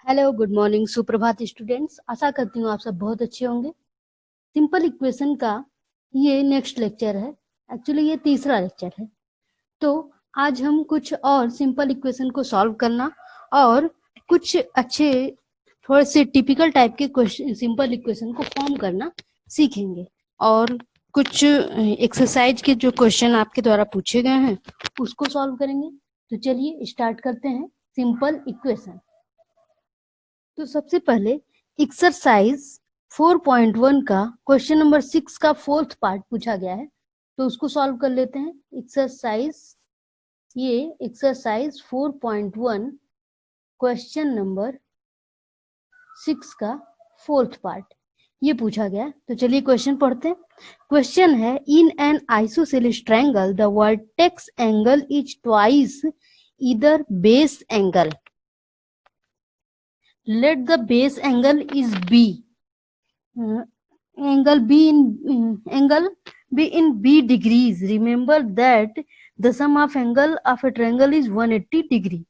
Hello, good morning, सुप्रभात students. आशा करती हूँ आप सब बहुत अच्छे होंगे। सिंपल इक्वेशन का ये नेक्स्ट लेक्चर है। एक्चुअली ये तीसरा लेक्चर है। तो आज हम कुछ और सिंपल इक्वेशन को सॉल्व करना और कुछ अच्छे थोड़े से टिपिकल टाइप के क्वेश्चन सिंपल इक्वेशन को फॉर्म करना सीखेंगे और कुछ एक्सरसाइज के जो क्वेश्चन आपके द्वारा पूछे गए हैं उसको सॉल्व करेंगे। तो चलिए स्टार्ट करते हैं सिंपल इक्वेशन। तो सबसे पहले एक्सरसाइज 4.1 का क्वेश्चन नंबर 6 का फोर्थ पार्ट पूछा गया है, तो उसको सॉल्व कर लेते हैं। एक्सरसाइज 4.1 क्वेश्चन नंबर 6 का फोर्थ पार्ट ये पूछा गया है। तो चलिए क्वेश्चन पढ़ते हैं। क्वेश्चन है, in an isosceles triangle the vertex angle is twice either base angle. Let the base angle is B. Angle be in B degrees. Remember that the sum of angle of a triangle is 180 degree.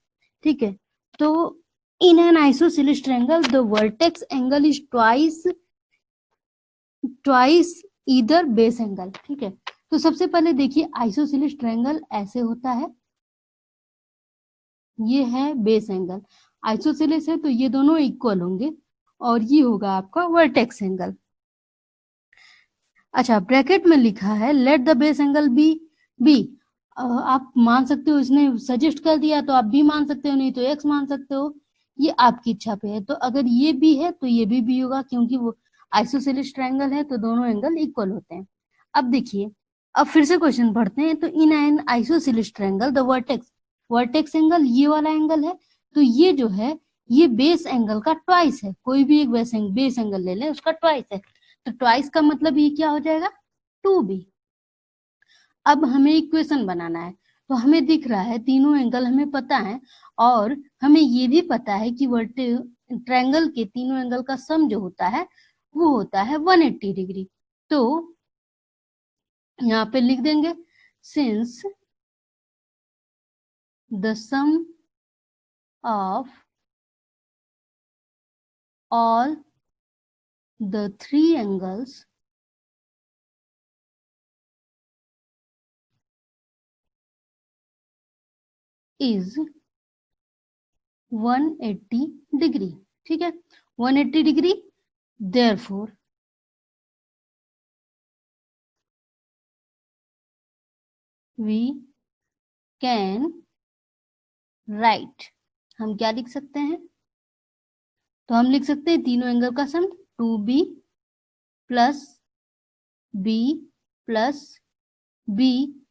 ठीक है, तो in an isosceles triangle the vertex angle is twice either base angle. ठीक है, तो सबसे पहले देखिए isosceles triangle ऐसे होता है, ये है बेस एंगल। आइसोसेलेस है तो ये दोनों इक्वल होंगे और ये होगा आपका वर्टेक्स एंगल। अच्छा, ब्रैकेट में लिखा है let the base angle be b. आप मान सकते हो, इसने सजेस्ट कर दिया तो आप बी मान सकते हो, नहीं तो एक्स मान सकते हो, ये आपकी इच्छा पे है। तो अगर ये बी है तो ये भी बी होगा, क्योंकि वो आइसोसेलेस ट्रायंगल है तो दोनों एंगल इक्वल होते हैं। अब देखिए, अब फिर से क्वेश्चन पढ़ते हैं। तो in an isosceles triangle the vertex angle ये वाला एंगल है, तो ये जो है ये बेस एंगल का ट्वाइस है। कोई भी एक बेस एंगल ले लें, उसका ट्वाइस है, तो ट्वाइस का मतलब ये क्या हो जाएगा, 2b। अब हमें इक्वेशन बनाना है, तो हमें दिख रहा है तीनों एंगल हमें पता है और हमें ये भी पता है कि ट्रायंगल के तीनों एंगल का सम जो होता है वो होता है 180 डिग्री। तो यहाँ पे लिख देंगे since the sum of all the three angles is 180 degree. ठीक है, 180 degree. therefore we can write, हम क्या लिख सकते हैं, तो हम लिख सकते हैं तीनों एंगल का sum 2b plus b plus b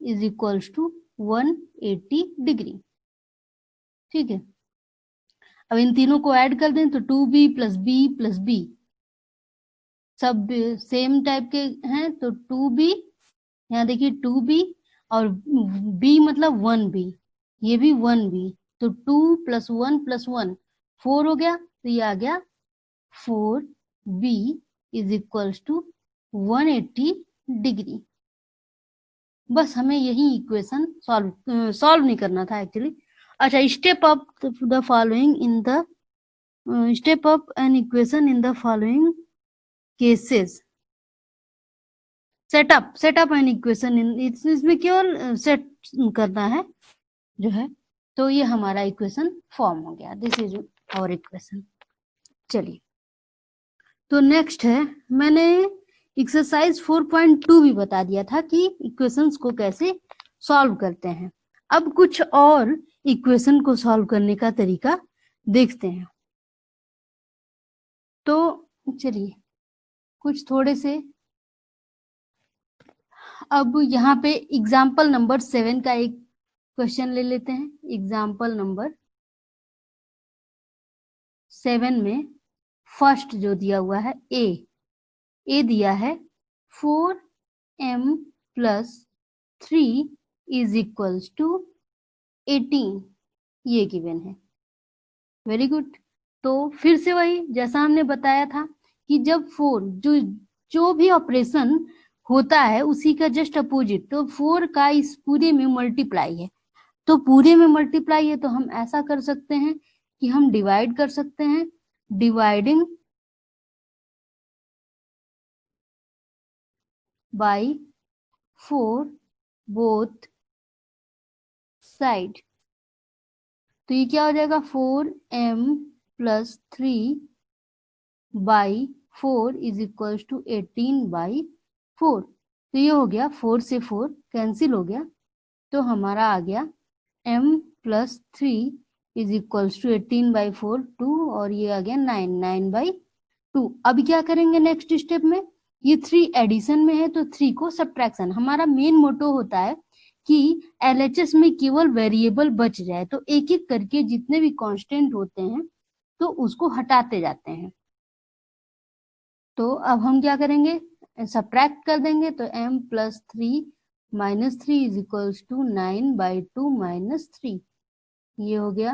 is equals to 180 degree. ठीक है, अब इन तीनों को ऐड कर दें तो 2b प्लस b सब सेम टाइप के हैं, तो 2b, यहाँ देखिए 2b और b मतलब 1b, ये भी 1b, तो 2 प्लस 1 प्लस 1 4 हो गया, तो ये आ गया 4b is equals to 180 degree. बस हमें यही इक्वेशन सॉल्व नहीं करना था एक्चुअली। अच्छा, step up the following in the step up an equation in the following cases. Setup an equation इसमें केवल सेट करना है जो है, तो ये हमारा इक्वेशन फॉर्म हो गया। This is our equation. चलिए, तो नेक्स्ट है, मैंने एक्सरसाइज 4.2 भी बता दिया था कि इक्वेशंस को कैसे सॉल्व करते हैं। अब कुछ और इक्वेशन को सॉल्व करने का तरीका देखते हैं। तो चलिए कुछ थोड़े से, अब यहाँ पे एग्जाम्पल नंबर 7 का एक क्वेश्चन ले लेते हैं। एग्जाम्पल नंबर 7 में फर्स्ट जो दिया हुआ है ए दिया है 4m plus 3 is equals to 18, ये गिवन है। Very good. तो फिर से वही जैसा हमने बताया था कि जब 4 जो भी ऑपरेशन होता है उसी का जस्ट अपोजिट, तो 4 का इस पूरे में मल्टीप्लाई है, तो पूरे में मल्टीप्लाई है, तो हम ऐसा कर सकते हैं कि हम डिवाइड कर सकते हैं, डिवाइडिंग बाय 4 बोथ साइड। तो ये क्या हो जाएगा, 4m + 3 by 4 is equals to 18/4। तो ये हो गया, 4 से 4 कैंसिल हो गया, तो हमारा आ गया m + 3 इज इक्वल्स टू 18/4 2, और ये आ गया 9/2। अभी क्या करेंगे नेक्स्ट स्टेप में, ये 3 एडिशन में है तो 3 को सब्ट्रैक्शन। हमारा मेन मोटो होता है कि LHS में केवल वेरिएबल बच जाए, तो एक एक करके जितने भी कांस्टेंट होते हैं तो उसको हटाते जाते हैं। तो अब हम क्या करेंगे, सब्ट्रैक्ट कर देंगे, तो m + 3 - 3 इज इक्वल्स टू 9/2 - 3। ये हो गया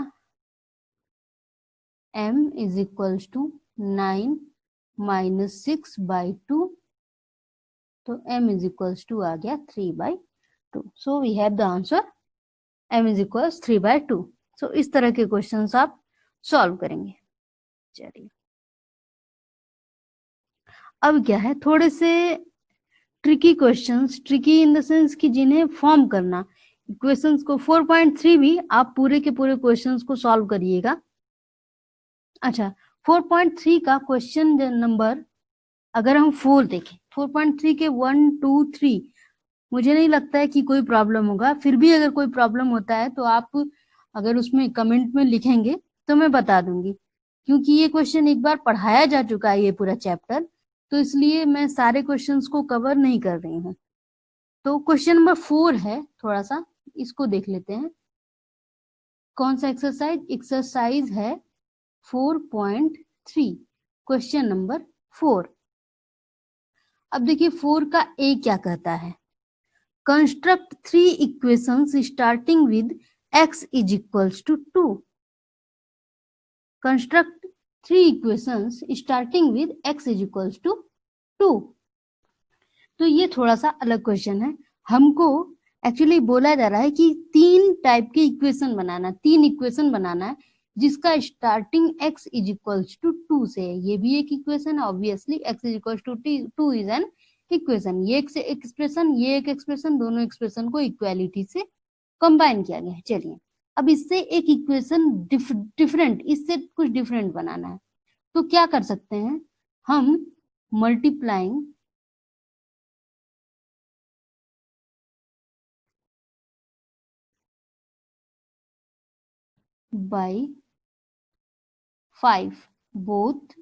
m इज इक्वल्स टू 9 - 6/2, तो m इज इक्वल्स टू आ गया 3/2। So we have the answer m is equals 3/2। So इस तरह के क्वेश्चंस आप सॉल्व करेंगे। चलिए अब क्या है, थोड़े से tricky questions, tricky in the sense कि जिन्हें फॉर्म करना, क्वेश्चंस को 4.3 भी आप पूरे के पूरे क्वेश्चंस को सॉल्व करिएगा। अच्छा, 4.3 का क्वेश्चन नंबर अगर हम 4 देखें, 4.3 के 1 2 3 मुझे नहीं लगता है कि कोई प्रॉब्लम होगा। फिर भी अगर कोई प्रॉब्लम होता है तो आप अगर उसमें कमेंट में लिखेंगे तो मैं बता दूंगी, क्योंकि ये क्वेश्चन एक बार पढ़ाया जा चुका है ये पूरा चैप्टर, तो इसलिए मैं सारे क्वेश्चंस को कवर नहीं कर रही हूँ। तो क्वेश्चन नंबर 4 है, थोड़ा सा इसको देख लेते हैं। कौन सा एक्सरसाइज, एक्सरसाइज है 4.3, क्वेश्चन नंबर 4। अब देखिए 4 का ए क्या कहता है, construct 3 equations starting with x is equals to 2। Construct 3 equations starting with x is equals to 2। तो ये थोड़ा सा अलग क्वेश्चन है। हमको एक्चुअली बोला जा रहा है कि 3 टाइप के इक्वेशन बनाना, 3 इक्वेशन बनाना है जिसका starting x is equals to 2 से है। ये भी एक इक्वेशन है, obviously x is equals to 2 is an equation. ये एक एक्सप्रेशन, ये एक एक्सप्रेशन, दोनों एक्सप्रेशन को इक्वालिटी से कंबाइन किया गया है। चलिए अब इससे एक इक्वेशन डिफरेंट, इससे कुछ डिफरेंट बनाना है, तो क्या कर सकते हैं हम, मल्टीप्लाइंग बाय 5 बोथ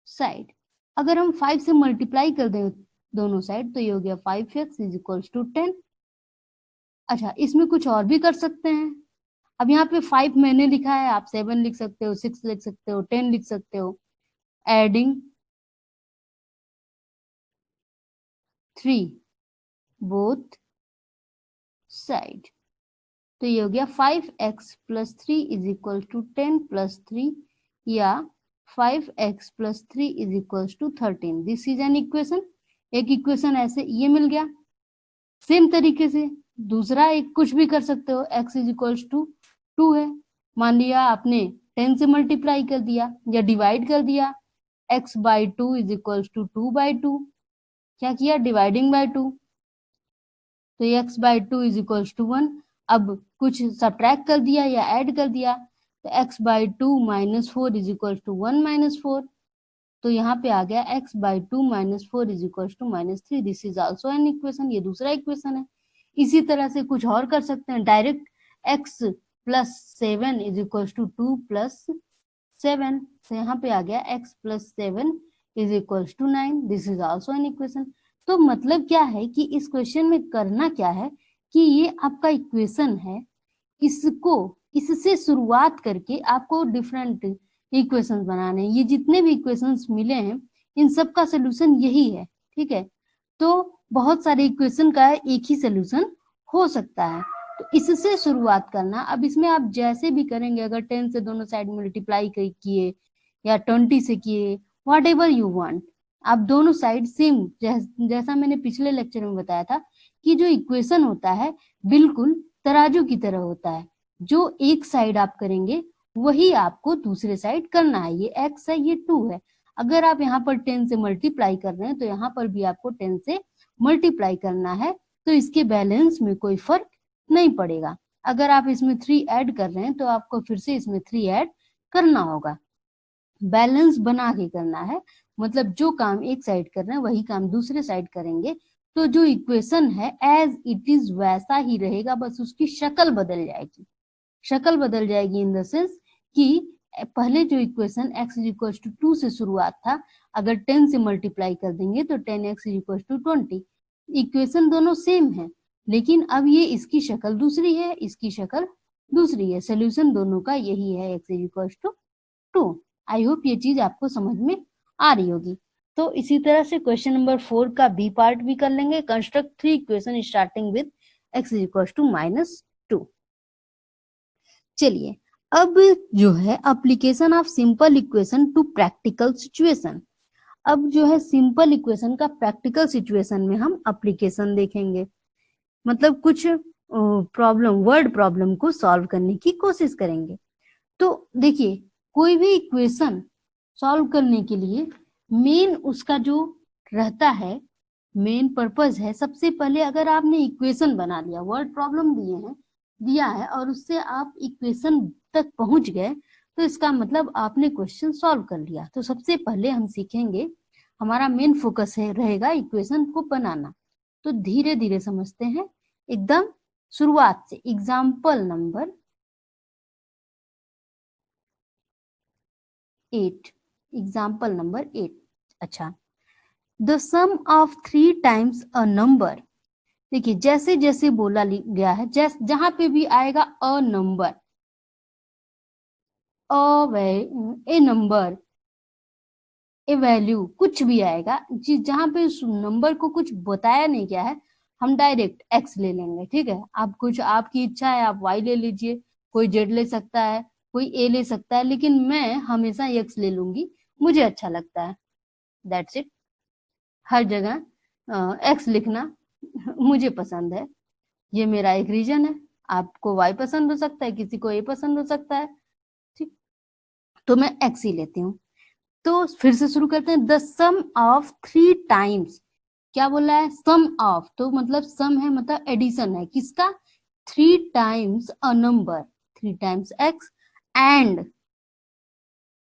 साइड। अगर हम 5 से मल्टीप्लाई कर दें दोनों साइड तो ये हो गया 5x इज इक्वल्स टू 10। अच्छा, इसमें कुछ और भी कर सकते हैं। अब यहाँ पे 5 मैंने लिखा है, आप 7 लिख सकते हो, 6 लिख सकते हो, 10 लिख सकते हो। एडिंग 3 बोथ साइड, तो ये हो गया 5x + 3 इज इक्वल टू 10 + 3, या 5x + 3 is equal to 13। This is an equation. एक इक्वेशन ऐसे ये मिल गया। सेम तरीके से दूसरा एक कुछ भी कर सकते हो, x इज इक्वल टू 2 है, मान लिया आपने 10 से मल्टीप्लाई कर दिया या डिवाइड कर दिया, x/2 इज इक्वल टू 2/2। क्या किया, डिवाइडिंग बाय 2, तो x/2 इज इक्वल टू 1। अब कुछ सब्ट्रैक्ट कर दिया या ऐड कर दिया, तो x/2 - 4 इज इक्वल टू 1 - 4। तो यहाँ पे आ गया x/2 - 4 is equal to -3। This is also an equation, ये दूसरा इक्वेशन है। इसी तरह से कुछ और कर सकते हैं, direct x + 7 is equal to 2 + 7, तो यहाँ पे आ गया x + 7 is equal to 9। This is also an equation. तो मतलब क्या है कि इस क्वेश्चन में करना क्या है कि ये आपका इक्वेशन है, इसको, इससे शुरुआत करके आपको डिफरेंट इक्वेशंस बनाने हैं। ये जितने भी इक्वेशंस मिले हैं इन सब का सोल्यूशन यही है, ठीक है। तो बहुत सारे इक्वेशन का एक ही सोल्यूशन हो सकता है, तो इससे शुरुआत करना। अब इसमें आप जैसे भी करेंगे, अगर 10 से दोनों साइड मल्टीप्लाई किए या 20 से किए, व्हाट एवर यू वांट, आप दोनों साइड सेम, जैसा मैंने पिछले लेक्चर में बताया था कि जो इक्वेशन होता है बिल्कुल तराजू की तरह होता है। जो एक साइड आप करेंगे वही आपको दूसरे साइड करना है। ये x है, ये 2 है। अगर आप यहाँ पर 10 से मल्टीप्लाई कर रहे हैं तो यहाँ पर भी आपको 10 से मल्टीप्लाई करना है, तो इसके बैलेंस में कोई फर्क नहीं पड़ेगा। अगर आप इसमें 3 ऐड कर रहे हैं तो आपको फिर से इसमें 3 ऐड करना होगा। बैलेंस बना के करना है, मतलब जो काम एक साइड कर रहे हैं वही काम दूसरे साइड करेंगे, तो जो इक्वेशन है एज इट इज वैसा ही रहेगा, बस उसकी शक्ल बदल जाएगी। शक्ल बदल जाएगी इन द सेंस कि पहले जो equation x is equal to 2 से शुरुआत था, अगर 10 से मल्टीप्लाई कर देंगे तो 10x is equal to 20। Equation दोनों सेम है, लेकिन अब ये इसकी शक्ल दूसरी है, इसकी शक्ल दूसरी है। सोल्यूशन दोनों का यही है, x is equal to 2। I hope ये चीज आपको समझ में आ रही होगी। तो इसी तरह से क्वेश्चन नंबर 4 का बी पार्ट भी कर लेंगे। Construct 3 equation starting with x is equal to -2। चलिए, अब जो है application of simple equation to practical situation. अब जो है सिंपल इक्वेशन का प्रैक्टिकल सिचुएशन में हम एप्लीकेशन देखेंगे, मतलब कुछ प्रॉब्लम, वर्ड प्रॉब्लम को सॉल्व करने की कोशिश करेंगे। तो देखिए, कोई भी इक्वेशन सॉल्व करने के लिए मेन उसका जो रहता है, मेन पर्पस है, सबसे पहले अगर आपने इक्वेशन बना लिया, वर्ड प्रॉब्लम दिया है और उससे आप इक्वेशन तक पहुंच गए, तो इसका मतलब आपने क्वेश्चन सॉल्व कर लिया। तो सबसे पहले हम सीखेंगे, हमारा मेन फोकस है रहेगा इक्वेशन को बनाना। तो धीरे धीरे समझते हैं, एकदम शुरुआत से। Example number 8, example number 8। अच्छा, the sum of 3 times a number. देखिए, जैसे जैसे बोला गया है, जहां पे भी आएगा a number, A number, A value, कुछ भी आएगा, जहां पे उस नंबर को कुछ बताया नहीं गया है, हम डायरेक्ट एक्स ले लेंगे। ठीक है, आप कुछ, आपकी इच्छा है आप वाई ले लीजिए, कोई जेड ले सकता है, कोई ए ले सकता है, लेकिन मैं हमेशा एक्स ले लूंगी, मुझे अच्छा लगता है। That's it. हर जगह एक्स लिखना मुझे पसंद है, ये मेरा एक रीजन है। आपको वाई पसंद हो सकता है, किसी को ए पसंद हो सकता है, ठीक, तो मैं एक्स ही लेती हूँ। तो फिर से शुरू करते हैं। द सम ऑफ 3 टाइम्स, क्या बोला है, सम ऑफ, तो मतलब सम है, मतलब एडिशन है, किसका, 3 times a number, 3 times x and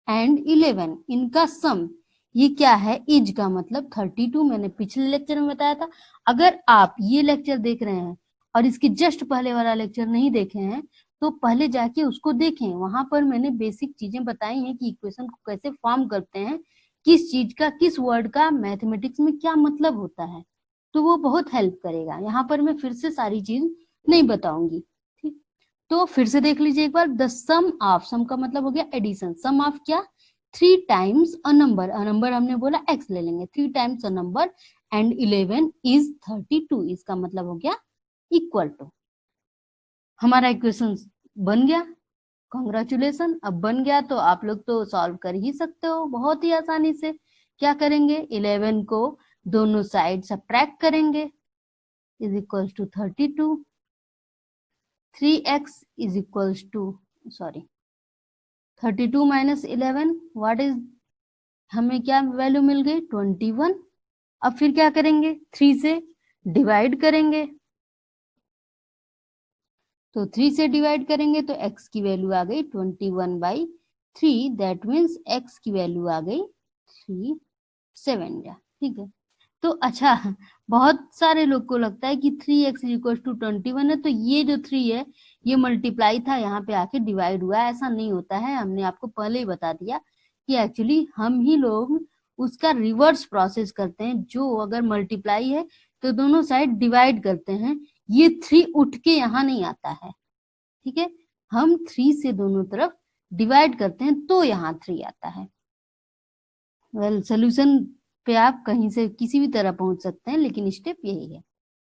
11, इनका सम, ये क्या है, इज का मतलब 32। मैंने पिछले लेक्चर में बताया था। अगर आप ये लेक्चर देख रहे हैं और इसके जस्ट पहले वाला लेक्चर नहीं देखे हैं, तो पहले जाके उसको देखें। वहां पर मैंने बेसिक चीजें बताई हैं कि इक्वेशन को कैसे फॉर्म करते हैं, किस चीज का, किस वर्ड का मैथमेटिक्स में क्या मतलब होता है, तो वो बहुत हेल्प करेगा। यहाँ पर मैं फिर से सारी चीज नहीं बताऊंगी, ठीक। तो फिर से देख लीजिए एक बार। द सम ऑफ, सम का मतलब हो गया एडिशन, सम ऑफ क्या, 3 टाइम्स अ नंबर, हमने बोला एक्स ले लेंगे, 3 times a number and 11 is 32, इसका मतलब हो गया इक्वल टू। हमारा इक्वेशन बन गया, कॉन्ग्रेचुलेसन। अब बन गया तो आप लोग तो सॉल्व कर ही सकते हो बहुत ही आसानी से। क्या करेंगे, 11 को दोनों साइड सब्ट्रैक्ट करेंगे, is equal to 32। 3x is equal to, sorry, 32 minus 11, what is, हमें क्या वैल्यू मिल गई, 21। अब फिर क्या करेंगे, 3 से डिवाइड करेंगे, तो 3 से डिवाइड करेंगे तो x की वैल्यू आ गई 21/3, दैट मीन्स x की वैल्यू आ गई 3/7। ठीक है, तो अच्छा, बहुत सारे लोग को लगता है कि 3x इक्वल टू 21 है, तो ये जो 3 है ये मल्टीप्लाई था, यहाँ पे आके डिवाइड हुआ। ऐसा नहीं होता है, हमने आपको पहले ही बता दिया कि एक्चुअली हम ही लोग उसका रिवर्स प्रोसेस करते हैं। जो अगर मल्टीप्लाई है तो दोनों साइड डिवाइड करते हैं, ये 3 उठ के यहाँ नहीं आता है, ठीक है। हम 3 से दोनों तरफ डिवाइड करते हैं तो यहाँ 3 आता है। वेल, सोल्यूशन पे आप कहीं से किसी भी तरह पहुंच सकते हैं, लेकिन स्टेप यही है।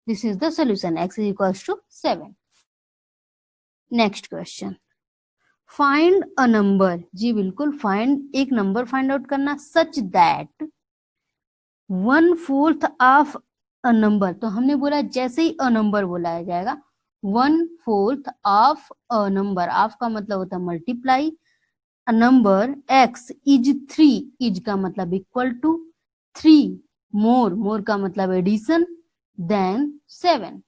This is the solution, x is equal to 7। Next question, find a number. जी बिल्कुल, फाइंड, एक नंबर फाइंड आउट करना, such that 1/4 of a number. तो हमने बोला जैसे ही अ नंबर बोला जाएगा 1/4 ऑफ अ नंबर, ऑफ का मतलब होता है multiply, a number x is 3, is का मतलब इक्वल टू 3, मोर, मोर का मतलब addition, than 7।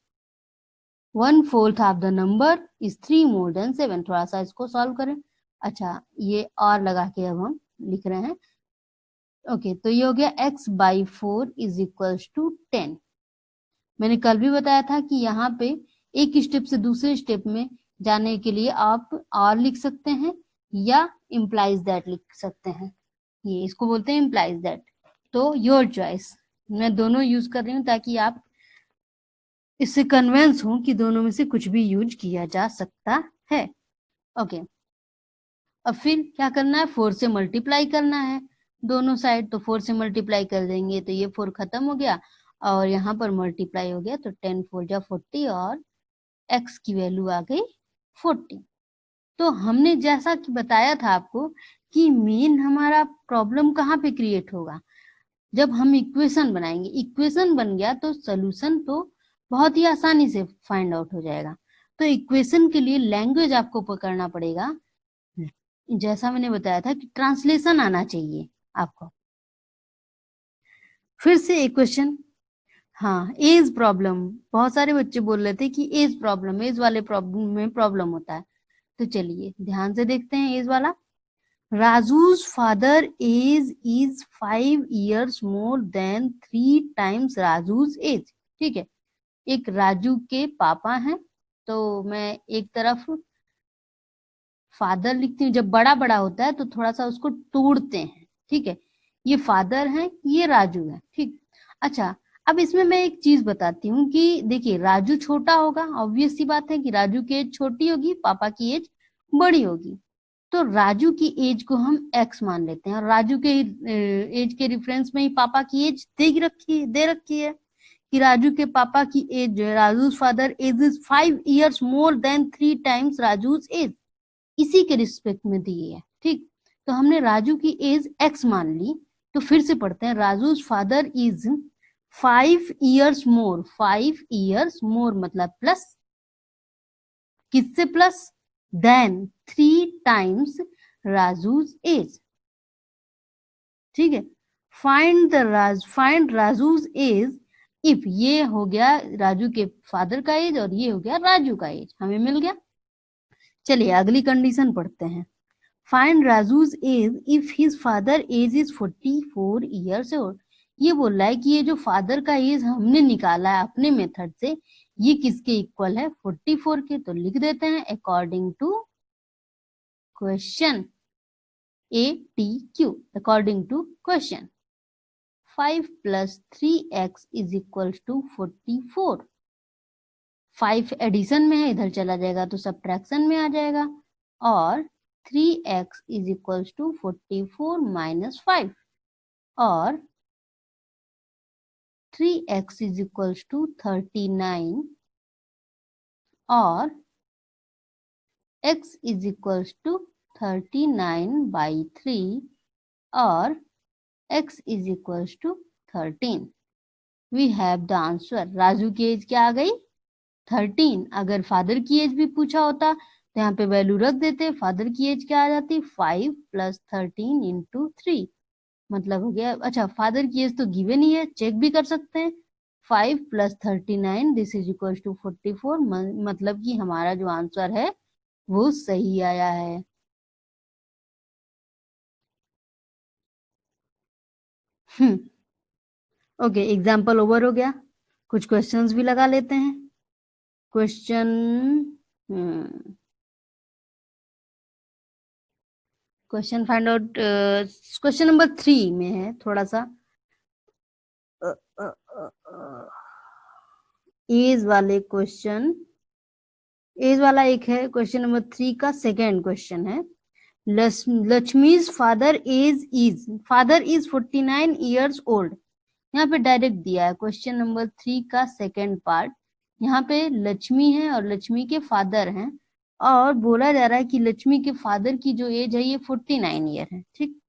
1/4 of the number is 3 more than 7। थोड़ा सा इसको सॉल्व करें। अच्छा, ये और लगा के अब हम लिख रहे हैं। ओके, तो ये हो गया x/4 इज इक्वल्स टू 10। मैंने कल भी बताया था कि यहाँ पे एक स्टेप से दूसरे स्टेप में जाने के लिए आप और लिख सकते हैं या इम्प्लाइज दैट लिख सकते हैं। ये इसको बोलते हैं इम्प्लाइज दैट। तो योर चॉइस, मैं दोनों यूज कर रही हूँ ताकि आप इससे कन्विंस हो कि दोनों में से कुछ भी यूज किया जा सकता है। ओके, अब फिर क्या करना है, 4 से मल्टीप्लाई करना है दोनों साइड। तो 4 से मल्टीप्लाई कर देंगे तो ये 4 खत्म हो गया और यहाँ पर मल्टीप्लाई हो गया, तो 10 4 जा 40 और x की वैल्यू आ गई 40। तो हमने जैसा कि बताया था आपको कि मेन हमारा प्रॉब्लम कहाँ पे क्रिएट होगा, जब हम इक्वेशन बनाएंगे। इक्वेशन बन गया तो सोल्यूशन तो बहुत ही आसानी से फाइंड आउट हो जाएगा। तो इक्वेशन के लिए लैंग्वेज आपको पकड़ना पड़ेगा, जैसा मैंने बताया था कि ट्रांसलेशन आना चाहिए आपको। फिर से एक क्वेश्चन, हाँ, एज प्रॉब्लम, बहुत सारे बच्चे बोल रहे थे कि एज प्रॉब्लम, एज वाले प्रॉब्लम में प्रॉब्लम होता है। तो चलिए ध्यान से देखते हैं एज वाला। Raju's father age is 5 years more than 3 times Raju's age. ठीक है, एक राजू के पापा हैं, तो मैं एक तरफ फादर लिखती हूँ। जब बड़ा बड़ा होता है तो थोड़ा सा उसको तोड़ते हैं। ठीक है, ये फादर है, ये राजू है। ठीक, अच्छा, अब इसमें मैं एक चीज बताती हूँ कि देखिए राजू छोटा होगा, ऑब्वियस सी बात है कि राजू की एज छोटी होगी, पापा की एज बड़ी होगी। तो राजू की एज को हम x मान लेते हैं और राजू के एज के रेफरेंस में ही पापा की एज दे रखी है कि राजू के पापा की age, Raju's father age is 5 years more than 3 times Raju's age, इसी के रिस्पेक्ट में दी है। ठीक, तो हमने राजू की एज x मान ली। तो फिर से पढ़ते हैं, Raju's father is 5 years more, 5 years more मतलब प्लस, किससे plus, than 3 times Raju's age. ठीक है, फाइंड राजू's एज इफ, ये हो गया राजू के फादर का एज और ये हो गया राजू का एज, हमें मिल गया। चलिए अगली कंडीशन पढ़ते हैं। Find Raju's age if his father age is 44 years old. ये बोल रहा है कि ये जो फादर का एज हमने निकाला है अपने मेथड से, ये किसके इक्वल है, 44 के। तो लिख देते हैं according to question ATQ, according to question 5 plus 3x is equals to 44। 5 addition में है, इधर चला जाएगा तो सब्ट्रैक्शन में आ जाएगा, और 3x is equals to 44 minus 5, और 3x is equals to 39, और x is equals to 39/3, और x is equals to 13। We have the answer। Raju की एज क्या आ गई, 13। अगर फादर की एज भी पूछा होता तो यहाँ पे वैल्यू रख देते, फादर की एज क्या आ जाती, 5 + 13 × 3, मतलब हो गया। अच्छा, फादर की एज तो गिवन ही है, चेक भी कर सकते हैं। 5 + 39 दिस इज इक्वल टू 44, मतलब कि हमारा जो आंसर है वो सही आया है। ओके, एग्जाम्पल ओवर हो गया, कुछ क्वेश्चंस भी लगा लेते हैं। Question question find out, question number 3 में है थोड़ा सा एज वाले क्वेश्चन, एज वाला एक है। क्वेश्चन नंबर 3 का सेकेंड क्वेश्चन है, Lakshmi's father is 49 years old. यहाँ पे डायरेक्ट दिया है क्वेश्चन नंबर 3 का सेकेंड पार्ट। यहाँ पे लक्ष्मी है और लक्ष्मी के फादर हैं, और बोला जा रहा है कि लक्ष्मी के फादर की जो एज है ये 49 ईयर है। ठीक,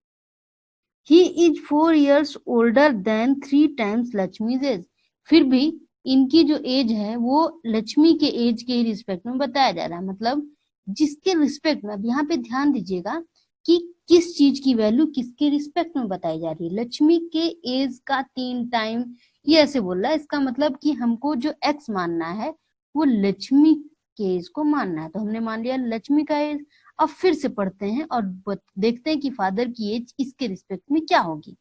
he is 4 years older than 3 times Lakshmi's age. फिर भी इनकी जो एज है वो लक्ष्मी के एज के रिस्पेक्ट में बताया जा रहा है, मतलब जिसके रिस्पेक्ट में, अब यहाँ पे ध्यान दीजिएगा कि किस चीज की वैल्यू किसके रिस्पेक्ट में बताई जा रही है। लक्ष्मी के एज का 3 टाइम ये ऐसे बोल रहा है, इसका मतलब कि हमको जो एक्स मानना है वो लक्ष्मी के एज को मानना है। तो हमने मान लिया लक्ष्मी का एज। अब फिर से पढ़ते हैं और देखते हैं कि फादर की एज इसके रिस्पेक्ट में क्या होगी।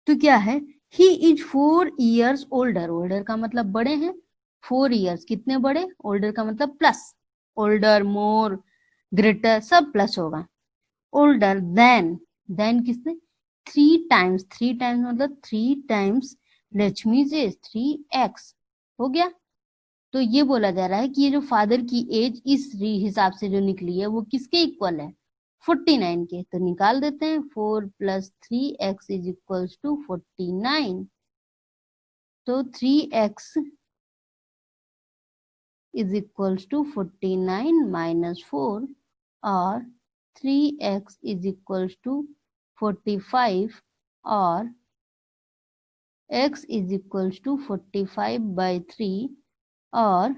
तो क्या है, ही इज 4 years ओल्डर। ओल्डर का मतलब बड़े हैं, 4 years कितने बड़े, ओल्डर का मतलब प्लस, ओल्डर, मोर, ग्रेटर सब प्लस होगा। ओल्डर देन किसने, 3 times, 3 times मतलब 3 times लक्ष्मी से 3x हो गया। तो ये बोला जा रहा है कि ये जो फादर की एज इस हिसाब से जो निकली है वो किसके इक्वल है, 49 के। तो निकाल देते हैं, 4 + 3x इज इक्वल टू 49। तो 3x is equal to 49 minus 4, और 3x इज इक्वल टू 45, और x इज इक्वल टू 45/3, और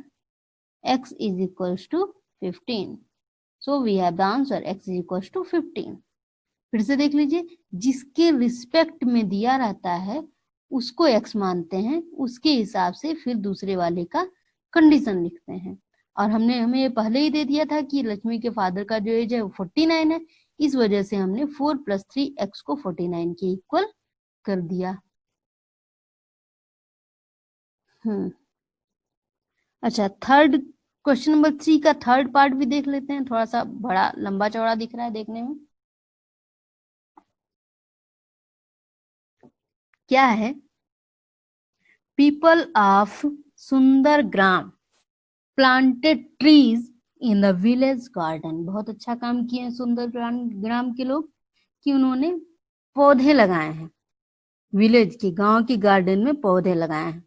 x is equals to 15. So we have the answer, x is equals to 15. फिर से देख लीजिए, जिसके रिस्पेक्ट में दिया रहता है उसको x मानते हैं, उसके हिसाब से फिर दूसरे वाले का कंडीशन लिखते हैं। और हमें ये पहले ही दे दिया था कि लक्ष्मी के फादर का जो एज है वो 49 है, इस वजह से हमने 4 + 3x को 49 के इक्वल कर दिया। अच्छा, थर्ड क्वेश्चन नंबर 3 का थर्ड पार्ट भी देख लेते हैं, थोड़ा सा बड़ा लंबा चौड़ा दिख रहा है देखने में। क्या है, people of Sundargram planted trees in the village garden. बहुत अच्छा काम किए हैं सुंदरग्राम के लोग कि उन्होंने पौधे लगाए हैं, विलेज के गांव के गार्डन में पौधे लगाए हैं।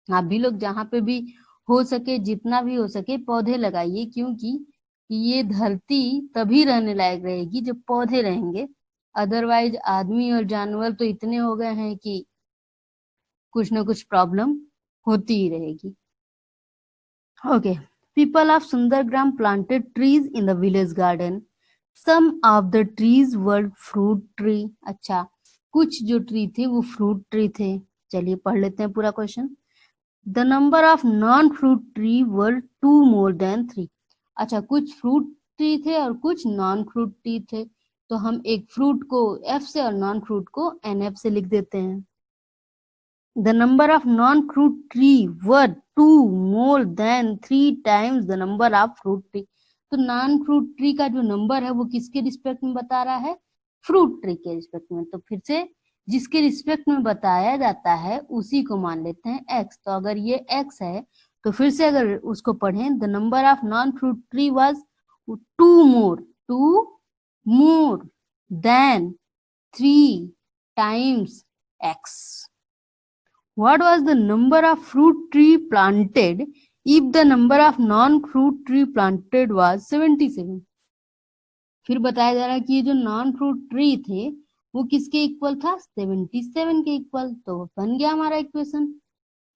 आप भी लोग जहाँ पे भी हो सके, जितना भी हो सके पौधे लगाइए, क्योंकि ये धरती तभी रहने लायक रहेगी जब पौधे रहेंगे। अदरवाइज आदमी और जानवर तो इतने हो गए हैं कि कुछ ना कुछ प्रॉब्लम होती ही रहेगी। Okay, people of Sundargram planted trees in the village garden. Some of the trees were fruit tree. अच्छा, कुछ जो ट्री थे वो फ्रूट ट्री थे। चलिए पढ़ लेते हैं पूरा question. The number of non-fruit tree were 2 more than 3. अच्छा, कुछ फ्रूट ट्री थे और कुछ नॉन फ्रूट ट्री थे, तो हम एक फ्रूट को F से और नॉन फ्रूट को NF से लिख देते हैं। The number of non-fruit tree were 2 more than 3 times the number of fruit tree. तो नॉन फ्रूट ट्री का जो नंबर है वो किसके रिस्पेक्ट में बता रहा है, फ्रूट ट्री के रिस्पेक्ट में। तो फिर से जिसके रिस्पेक्ट में बताया जाता है उसी को मान लेते हैं x। तो अगर ये x है तो फिर से अगर उसको पढ़ें, the number of non fruit tree was 2 more than 3 times x. What was the number of fruit tree planted if the number of non-fruit tree planted was 77? फिर बताया जा रहा है कि ये जो नॉन फ्रूट ट्री थे वो किसके इक्वल था, 77 के इक्वल। तो बन गया हमारा equation,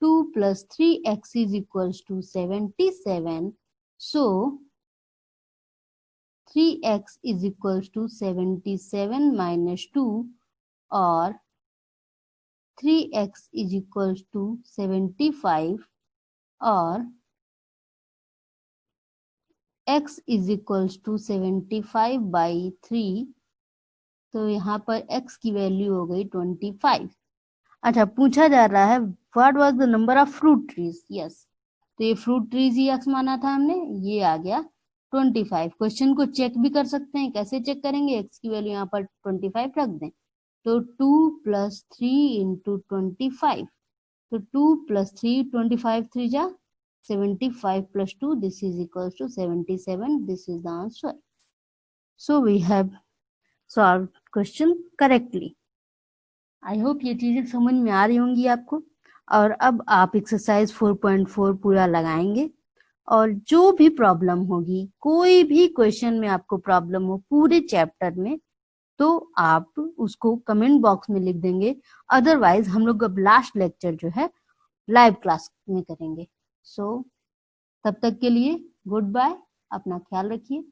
2 + 3x is equal to 77। So 3x is equal to 77 minus 2, और 3x इज इक्वल टू 75, और x इज इक्वल टू 75/3। तो यहाँ पर x की वैल्यू हो गई 25। अच्छा, पूछा जा रहा है what was the number of fruit trees. Yes, तो ये फ्रूट ट्रीज ही x माना था हमने, ये आ गया 25। क्वेश्चन को चेक भी कर सकते हैं, कैसे चेक करेंगे, x की वैल्यू यहाँ पर 25 रख दें, तो 2 + 3 × 25। तो 2 + 3, 25 3 जा 75 + 2, this is equals to 77. This is the answer. So we have solved question correctly. I hope ये चीजें समझ में आ रही होंगी आपको। और अब आप एक्सरसाइज 4.4 पूरा लगाएंगे, और जो भी प्रॉब्लम होगी, कोई भी क्वेश्चन में आपको प्रॉब्लम हो पूरे चैप्टर में, तो आप उसको कमेंट बॉक्स में लिख देंगे। अदरवाइज हम लोग अब लास्ट लेक्चर जो है लाइव क्लास में करेंगे। सो तब तक के लिए गुड बाय, अपना ख्याल रखिए।